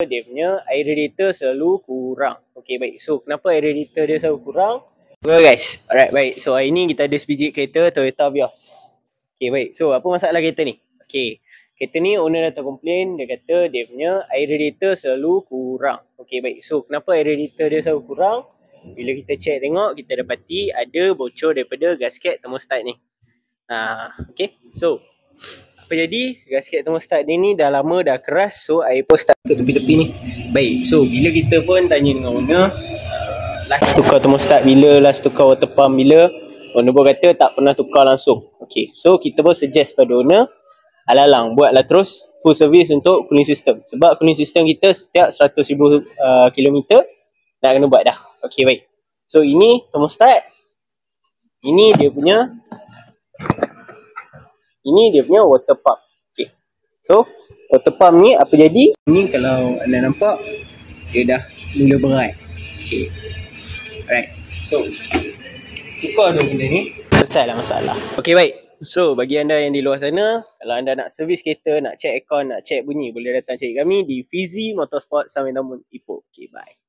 dia punya air radiator selalu kurang. Okey, baik. So, kenapa air radiator dia selalu kurang? Okay guys, alright, baik. So, hari ni kita ada sebiji kereta Toyota Vios. Okey, baik. So, apa masalah kereta ni? Okey, kereta ni owner datang komplain, dia kata dia punya air radiator selalu kurang. Okey, baik. So, kenapa air radiator dia selalu kurang? Bila kita check tengok, kita dapati ada bocor daripada gasket thermostat ni. Okey, so apa jadi, gasket thermostat dia ni dah lama dah keras, so air pun start ke tepi-tepi ni. Baik, so bila kita pun tanya dengan owner, last tukar thermostat bila, last tukar water pump bila, owner pun kata tak pernah tukar langsung. Okay, so kita pun suggest pada owner, alalang buatlah terus full service untuk cooling system. Sebab cooling system kita setiap 100,000 km nak kena buat dah. Okay, baik. So ini thermostat, ini dia punya water pump. Okay, so water pump ni apa jadi, ni kalau anda nampak dia dah mula berat. Okay, alright, so tukar dulu benda ni, selesai lah masalah. Okay, baik. So bagi anda yang di luar sana, kalau anda nak servis kereta, nak check aircon, nak check bunyi, boleh datang cari kami di Fizi Motorsport Saminamung Ipoh. Okay, bye.